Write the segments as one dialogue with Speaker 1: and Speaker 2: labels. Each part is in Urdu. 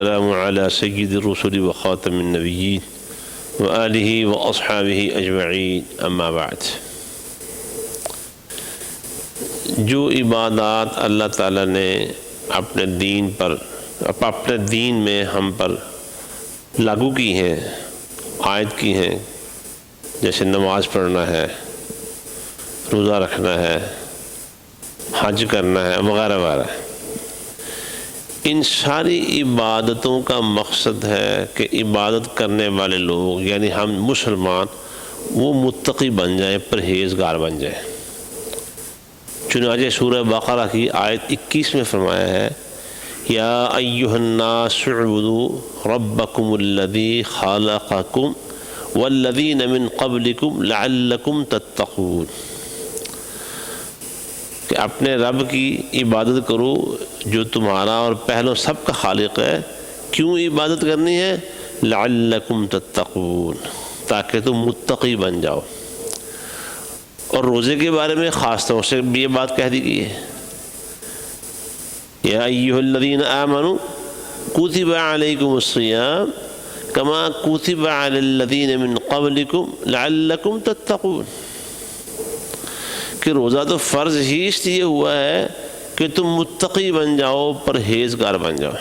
Speaker 1: السلام علی سید الرسل و خاتم النبیین و آلہ و اصحابہ اجمعین، اما بعد۔ جو عبادات اللہ تعالیٰ نے اپنے دین میں ہم پر لاگو کی ہیں، عائد کی ہیں، جیسے نماز پڑھنا ہے، روزہ رکھنا ہے، حج کرنا ہے، وغیرہ وغیرہ، ان ساری عبادتوں کا مقصد ہے کہ عبادت کرنے والے لوگ یعنی ہم مسلمان وہ متقی بن جائیں، پرہیزگار بن جائیں۔ چنانچہ سورہ بقرہ کی آیت 21 میں فرمایا ہے، یا ایھا الناس اعبدوا ربکم الذی خلقکم والذین من قبلکم لعلکم تتقون، کہ اپنے رب کی عبادت کرو جو تمہارا اور پہلوں سب کا خالق ہے۔ کیوں عبادت کرنی ہے؟ لعلکم تتقون، تاکہ تم متقی بن جاؤ۔ اور روزے کے بارے میں خاص طور سے یہ بات کہہ دی گئی ہے، یا ایھا الذین آمنوا کتب علیکم الصیام کما کتب علی الذین من قبلکم لعلکم تتقون، کہ روزہ تو فرض ہی اس لیے ہوا ہے کہ تم متقی بن جاؤ، پرہیزگار بن جاؤ،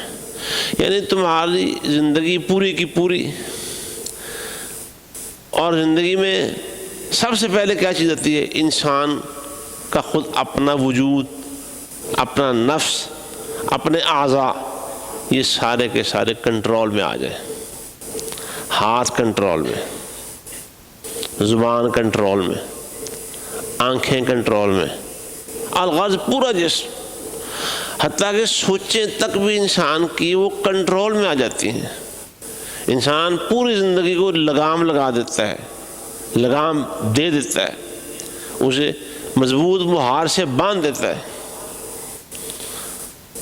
Speaker 1: یعنی تمہاری زندگی پوری کی پوری، اور زندگی میں سب سے پہلے کیا چیز آتی ہے؟ انسان کا خود اپنا وجود، اپنا نفس، اپنے اعضاء، یہ سارے کے سارے کنٹرول میں آ جائے، ہاتھ کنٹرول میں، زبان کنٹرول میں، آنکھیں کنٹرول میں، الغرض پورا جسم، حتیٰ کہ سوچیں تک بھی انسان کی وہ کنٹرول میں آ جاتی ہیں۔ انسان پوری زندگی کو لگام لگا دیتا ہے، لگام دے دیتا ہے، اسے مضبوط مہار سے باندھ دیتا ہے۔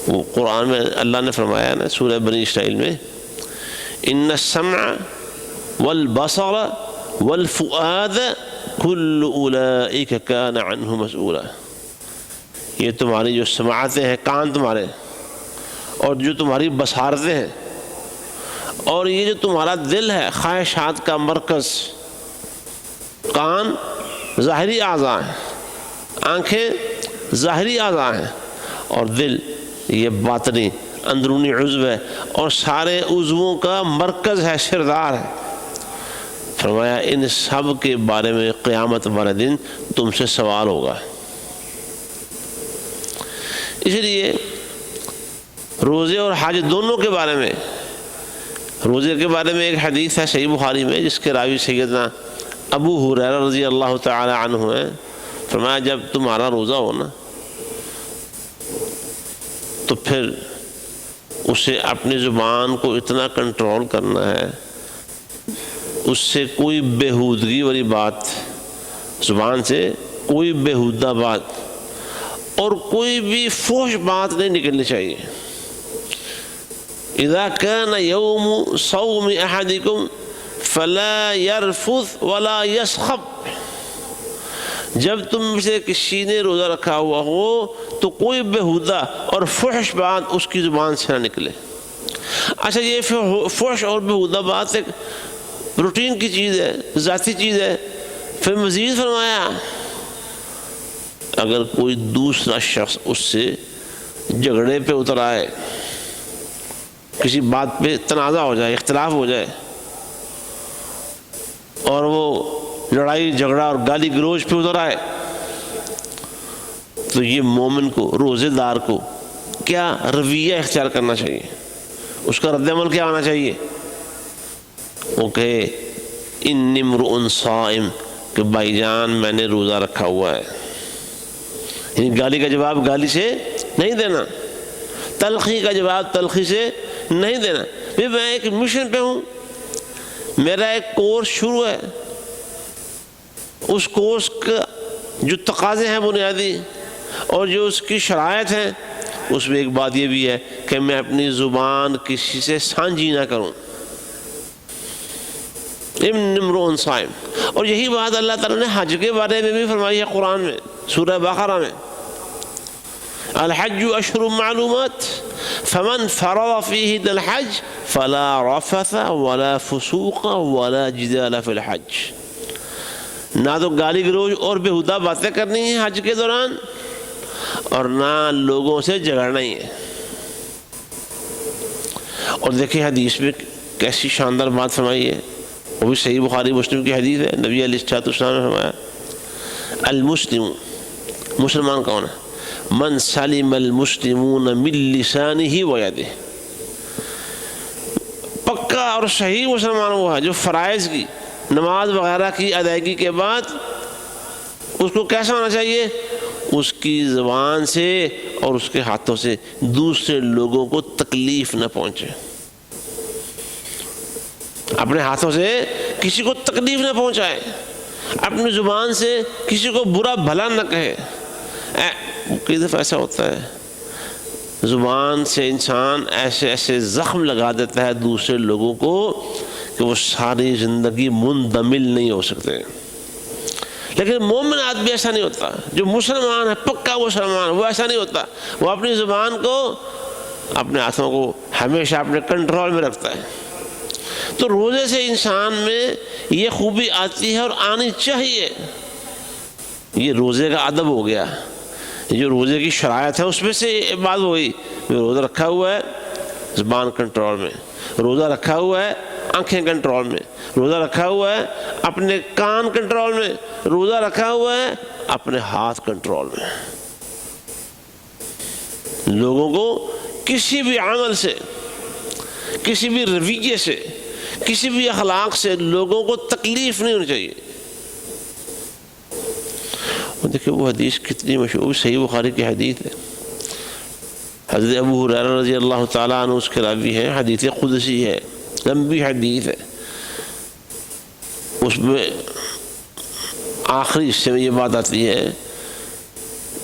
Speaker 1: وہ قرآن میں اللہ نے فرمایا نا سورہ بنی اسرائیل میں، ان السمع والبصر والفؤاد کل اولئک کان عنہ مسئولا، یہ تمہاری جو سماعتیں ہیں، کان تمہارے، اور جو تمہاری بصارتیں ہیں، اور یہ جو تمہارا دل ہے، خواہشات کا مرکز، کان ظاہری اعضاء ہیں، آنکھیں ظاہری اعضاء ہیں، اور دل یہ باطنی اندرونی عضو ہے، اور سارے عضووں کا مرکز ہے، سردار ہے۔ فرمایا ان سب کے بارے میں قیامت والے دن تم سے سوال ہوگا۔ اس لیے روزے اور حج دونوں کے بارے میں، روزے کے بارے میں ایک حدیث ہے صحیح بخاری میں جس کے راوی سیدنا ابو ہریرہ رضی اللہ تعالی عنہ ہے، فرمایا جب تمہارا روزہ ہو نا تو پھر اسے اپنی زبان کو اتنا کنٹرول کرنا ہے، اس سے کوئی بےہودگی والی بات، زبان سے کوئی بےہودہ بات اور کوئی بھی فحش بات نہیں نکلنی چاہیے۔ اذا كان يوم صوم احدكم فلا يرفث ولا يصخب، جب تم سے کسی نے روزہ رکھا ہوا ہو تو کوئی بےہودہ اور فحش بات اس کی زبان سے نہ نکلے۔ اچھا، یہ فحش اور بےہودہ بات ایک روٹین کی چیز ہے، ذاتی چیز ہے۔ پھر مزید فرمایا اگر کوئی دوسرا شخص اس سے جھگڑے پہ اتر آئے، کسی بات پہ تنازع ہو جائے، اختلاف ہو جائے، اور وہ لڑائی جھگڑا اور گالی گلوچ پہ اتر آئے، تو یہ مومن کو، روزے دار کو کیا رویہ اختیار کرنا چاہیے؟ اس کا رد عمل کیا ہونا چاہیے؟ وہ کہے انی امرؤ صائم، کہ بھائی جان میں نے روزہ رکھا ہوا ہے، یعنی گالی کا جواب گالی سے نہیں دینا، تلخی کا جواب تلخی سے نہیں دینا۔ میں ایک مشن پہ ہوں، میرا ایک کورس شروع ہے، اس کورس کا جو تقاضے ہیں بنیادی اور جو اس کی شرائط ہیں، اس میں ایک بات یہ بھی ہے کہ میں اپنی زبان کسی سے سانجھی نہ کروں۔ انی امرؤ صائم، اور یہی بات اللہ تعالیٰ نے حج کے بارے میں بھی فرمائی ہے قرآن میں، سورہ بقرہ میں، الحج اشہر معلومات فمن فرض فیہ الحج فلا رفث ولا فسوق ولا جدال فی الحج، نہ تو گالی گلوچ اور بےہودہ باتیں کرنی ہیں حج کے دوران، اور نہ لوگوں سے جھگڑنا ہی ہے۔ اور دیکھیں حدیث میں کیسی شاندار بات فرمائی ہے، وہ بھی صحیح بخاری مسلم کی حدیث ہے۔ نبی علیہ السلام نے فرمایا المسلم، مسلمان کون ہے؟ من سلم المسلمون من لسانہ و یدہ، پکا اور صحیح مسلمان وہ ہے جو فرائض کی، نماز وغیرہ کی ادائیگی کے بعد اس کو کیسا ہونا چاہیے؟ اس کی زبان سے اور اس کے ہاتھوں سے دوسرے لوگوں کو تکلیف نہ پہنچے، اپنے ہاتھوں سے کسی کو تکلیف نہ پہنچائے، اپنی زبان سے کسی کو برا بھلا نہ کہے۔ کئی دفعہ ایسا ہوتا ہے زبان سے انسان ایسے ایسے زخم لگا دیتا ہے دوسرے لوگوں کو کہ وہ ساری زندگی مندمل نہیں ہو سکتے۔ لیکن مومن آدمی ایسا نہیں ہوتا، جو مسلمان ہے پکا مسلمان وہ ایسا نہیں ہوتا، وہ اپنی زبان کو، اپنے ہاتھوں کو ہمیشہ اپنے کنٹرول میں رکھتا ہے۔ تو روزے سے انسان میں یہ خوبی آتی ہے اور آنی چاہیے۔ یہ روزے کا ادب ہو گیا، جو روزے کی شرائط ہے اس میں سے ایک بات ہوئی، روزہ رکھا ہوا ہے زبان کنٹرول میں، روزہ رکھا ہوا ہے آنکھیں کنٹرول میں، روزہ رکھا ہوا ہے اپنے کان کنٹرول میں، روزہ رکھا ہوا ہے اپنے ہاتھ کنٹرول میں۔ لوگوں کو کسی بھی عمل سے، کسی بھی رویے سے، کسی بھی اخلاق سے لوگوں کو تکلیف نہیں ہونی چاہیے۔ دیکھیں وہ حدیث کتنی مشہور، صحیح بخاری کی حدیث ہے، حضرت ابو ہریرہ رضی اللہ تعالیٰ عنہ اس کے راوی ہیں، حدیث قدسی ہے، لمبی حدیث ہے۔ اس میں آخری حصے میں یہ بات آتی ہے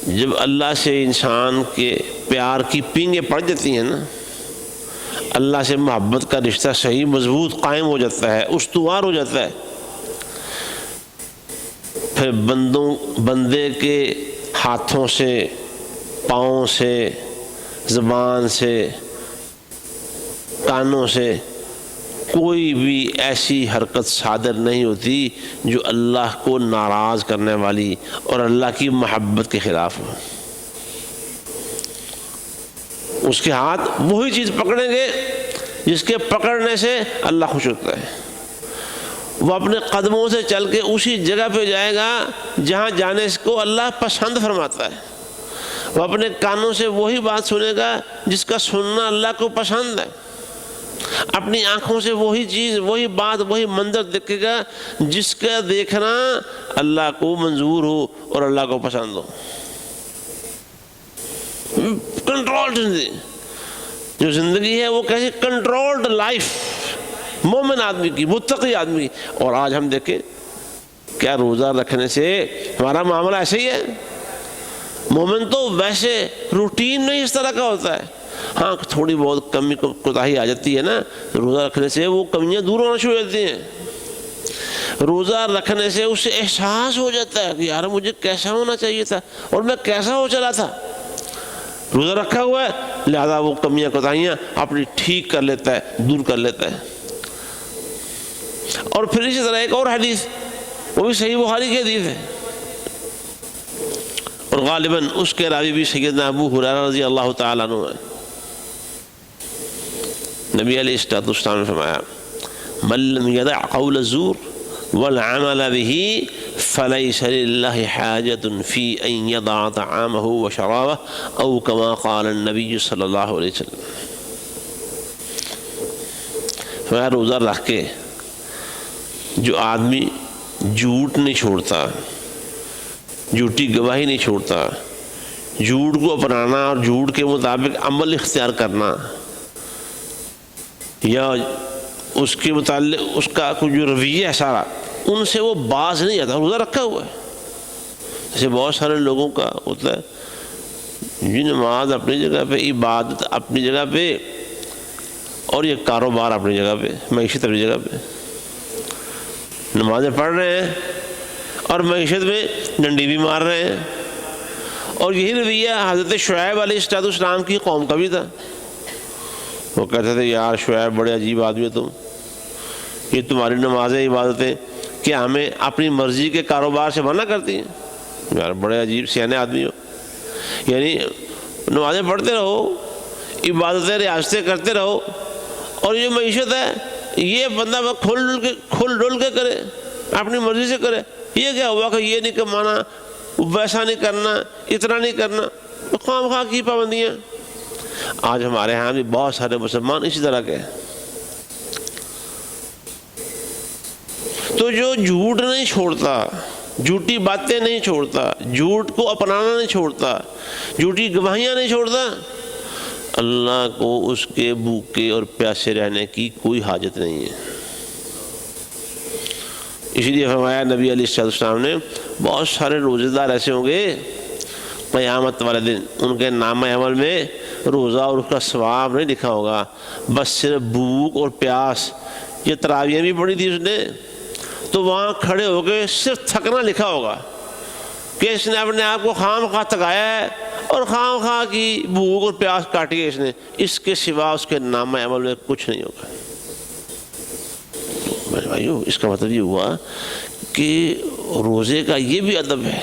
Speaker 1: جب اللہ سے انسان کے پیار کی پینگیں پڑ جاتی ہیں نا، اللہ سے محبت کا رشتہ صحیح مضبوط قائم ہو جاتا ہے، استوار ہو جاتا ہے، پھر بندے کے ہاتھوں سے، پاؤں سے، زبان سے، کانوں سے کوئی بھی ایسی حرکت صادر نہیں ہوتی جو اللہ کو ناراض کرنے والی اور اللہ کی محبت کے خلاف ہو۔ اس کے ہاتھ وہی چیز پکڑیں گے جس کے پکڑنے سے اللہ خوش ہوتا ہے، وہ اپنے قدموں سے چل کے اسی جگہ پہ جائے گا جہاں جانے کو اللہ پسند فرماتا ہے، وہ اپنے کانوں سے وہی بات سنے گا جس کا سننا اللہ کو پسند ہے، اپنی آنکھوں سے وہی چیز، وہی بات، وہی منظر دیکھے گا جس کا دیکھنا اللہ کو منظور ہو اور اللہ کو پسند ہو۔ کنٹرول زندگی، جو زندگی ہے وہ کیسی کنٹرولڈ لائف مومن آدمی کی، متقی آدمی کی۔ اور آج ہم دیکھیں کیا روزہ رکھنے سے ہمارا معاملہ ایسے ہی ہے؟ مومن تو ویسے روٹین میں اس طرح کا ہوتا ہے، ہاں تھوڑی بہت کمی کوتاہی آ جاتی ہے نا، روزہ رکھنے سے وہ کمیاں دور ہونا شروع ہو جاتی ہیں۔ روزہ رکھنے سے اسے احساس ہو جاتا ہے کہ یار مجھے کیسا ہونا چاہیے تھا اور میں کیسا ہو چلا تھا۔ روزہ رکھا ہوا ہے لہذا وہ کمیاں کوتاہیاں اپنی ٹھیک کر لیتا ہے، دور کر لیتا ہے۔ اور پھر اسی طرح ایک اور حدیث، وہ بھی صحیح بخاری کی حدیث ہے، اور غالباً اس کے راوی بھی سیدنا ابو ہریرہ رضی اللہ تعالیٰ عنہ ہے۔ نبی علیہ السلام نے فرمایا من لم يدع قول الزور والعمل به فليس لله حاجة في أن يضع طعامه وشرابه أو كما قال النبي صلی اللہ علیہ وسلم۔ فرمایا روزہ رکھ کے جو آدمی جھوٹ نہیں چھوڑتا، جھوٹی گواہی نہیں چھوڑتا، جھوٹ کو اپنانا اور جھوٹ کے مطابق عمل اختیار کرنا، یا اس کے متعلق اس کا کوئی جو رویہ ہے سارا ان سے وہ باز نہیں آتا، روزہ رکھا ہوا ہے۔ جیسے بہت سارے لوگوں کا ہوتا ہے یہ نماز اپنی جگہ پہ، عبادت اپنی جگہ پہ، اور یہ کاروبار اپنی جگہ پہ، معیشت اپنی جگہ پہ، نمازیں پڑھ رہے ہیں اور معیشت میں ڈنڈی بھی مار رہے ہیں۔ اور یہی رویہ حضرت شعیب علیہ السلام کی قوم کا بھی تھا، وہ کہتے تھے یار شعیب بڑے عجیب آدمی ہو تم، یہ تمہاری نمازیں عبادتیں کیا ہمیں اپنی مرضی کے کاروبار سے منع کرتی ہیں؟ یار بڑے عجیب سیانے آدمی ہو، یعنی نمازیں پڑھتے رہو، عبادتیں ریاستیں کرتے رہو، اور یہ معیشت ہے یہ بندہ کھل ڈول کے کرے، اپنی مرضی سے کرے، یہ کیا ہوا کہ یہ نہیں کمانا، ویسا نہیں کرنا، اتنا نہیں کرنا، خواہ خواہ کی پابندیاں۔ آج ہمارے ہاں بھی بہت سارے مسلمان اسی طرح کے ہیں۔ تو جو جھوٹ نہیں چھوڑتا، جھوٹی باتیں نہیں چھوڑتا، جھوٹ کو اپنانا نہیں چھوڑتا، جھوٹی گواہیاں نہیں چھوڑتا، اللہ کو اس کے بھوکے اور پیاسے رہنے کی کوئی حاجت نہیں ہے۔ اسی لیے فرمایا نبی علیہ السلام نے بہت سارے روزے دار ایسے ہوں گے قیامت والے دن ان کے نامہ عمل میں روزہ اور اس کا ثواب نہیں لکھا ہوگا، بس صرف بھوک اور پیاس۔ یہ تراویحیں بھی پڑھی تھی اس نے، تو وہاں کھڑے ہو کے صرف تھکنا لکھا ہوگا کہ اس نے اپنے آپ کو خام خواہ تھکایا ہے اور خام خواہ کی بھوک اور پیاس کاٹی ہے اس نے، اس کے سوا اس کے نامہ عمل میں کچھ نہیں ہوگا۔ میرے بھائیو، اس کا مطلب یہ ہوا کہ روزے کا یہ بھی ادب ہے۔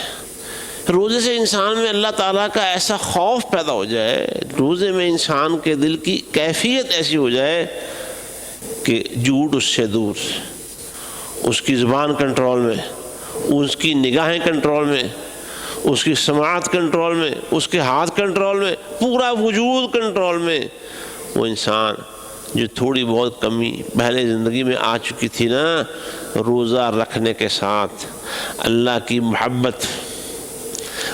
Speaker 1: روزے سے انسان میں اللہ تعالیٰ کا ایسا خوف پیدا ہو جائے، روزے میں انسان کے دل کی کیفیت ایسی ہو جائے کہ جھوٹ اس سے دور، اس کی زبان کنٹرول میں، اس کی نگاہیں کنٹرول میں، اس کی سماعت کنٹرول میں، اس کے ہاتھ کنٹرول میں، پورا وجود کنٹرول میں۔ وہ انسان جو تھوڑی بہت کمی پہلے زندگی میں آ چکی تھی نا، روزہ رکھنے کے ساتھ اللہ کی محبت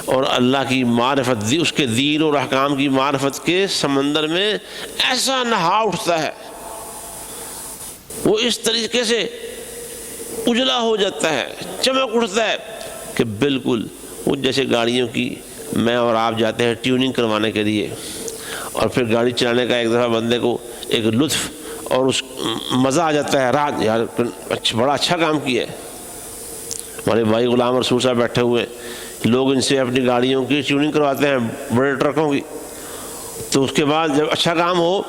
Speaker 1: اور اللہ کی معرفت، اس کے دین اور احکام کی معرفت کے سمندر میں ایسا نہا اٹھتا ہے، وہ اس طریقے سے اجلا ہو جاتا ہے، چمک اٹھتا ہے کہ بالکل وہ جیسے گاڑیوں کی میں اور آپ جاتے ہیں ٹیوننگ کروانے کے لیے، اور پھر گاڑی چلانے کا ایک دفعہ بندے کو ایک لطف اور اس مزہ آ جاتا ہے، رات یار بڑا اچھا کام کیا ہے۔ ہمارے بھائی غلام رسول صاحب بیٹھے ہوئے، لوگ ان سے اپنی گاڑیوں کی ٹیوننگ کرواتے ہیں، بڑے ٹرکوں کی، تو اس کے بعد جب اچھا کام ہو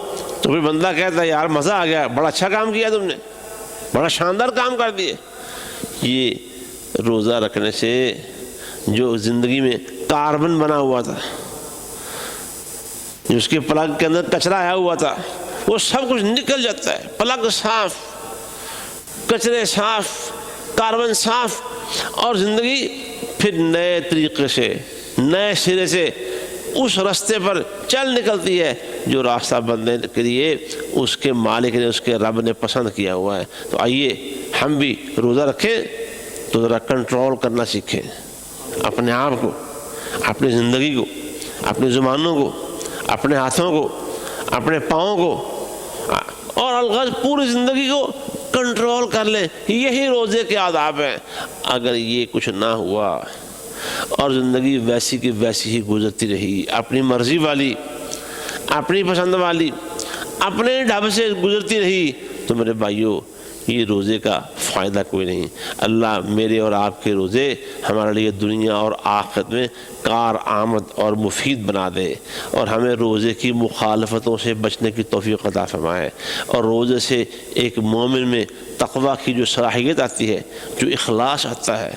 Speaker 1: تو پھر بندہ کہتا ہے یار مزہ آ گیا، بڑا اچھا کام کیا تم نے، بڑا شاندار کام کر دیے۔ یہ روزہ رکھنے سے جو زندگی میں کاربن بنا ہوا تھا، جو اس کے پلگ کے اندر کچرا آیا ہوا تھا، وہ سب کچھ نکل جاتا ہے، پلگ صاف، کچرے صاف، کاربن صاف، اور زندگی پھر نئے طریقے سے نئے سرے سے اس راستے پر چل نکلتی ہے جو راستہ بندے کے لیے اس کے مالک نے، اس کے رب نے پسند کیا ہوا ہے۔ تو آئیے ہم بھی روزہ رکھیں تو ذرا کنٹرول کرنا سیکھیں اپنے آپ کو، اپنی زندگی کو، اپنی زبانوں کو، اپنے ہاتھوں کو، اپنے پاؤں کو، اور الغرض پوری زندگی کو کنٹرول کر لیں۔ یہی روزے کے آداب ہیں۔ اگر یہ کچھ نہ ہوا اور زندگی ویسی کی ویسی ہی گزرتی رہی، اپنی مرضی والی، اپنی پسند والی، اپنے ڈھب سے گزرتی رہی، تو میرے بھائیوں یہ روزے کا فائدہ کوئی نہیں۔ اللہ میرے اور آپ کے روزے ہمارے لیے دنیا اور آخرت میں کار آمد اور مفید بنا دے، اور ہمیں روزے کی مخالفتوں سے بچنے کی توفیق عطا فرمائے، اور روزے سے ایک مومن میں تقویٰ کی جو صلاحیت آتی ہے، جو اخلاص آتا ہے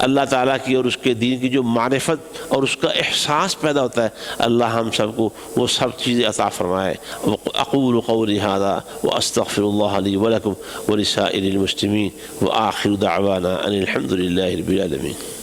Speaker 1: اللہ تعالیٰ کی اور اس کے دین کی جو معرفت اور اس کا احساس پیدا ہوتا ہے، اللہ ہم سب کو وہ سب چیزیں عطا فرمائے۔ اقول قولی ھذا واستغفر اللہ لی ولکم ولسائر المسلمین وآخر دعوانا ان الحمد للہ رب العالمین۔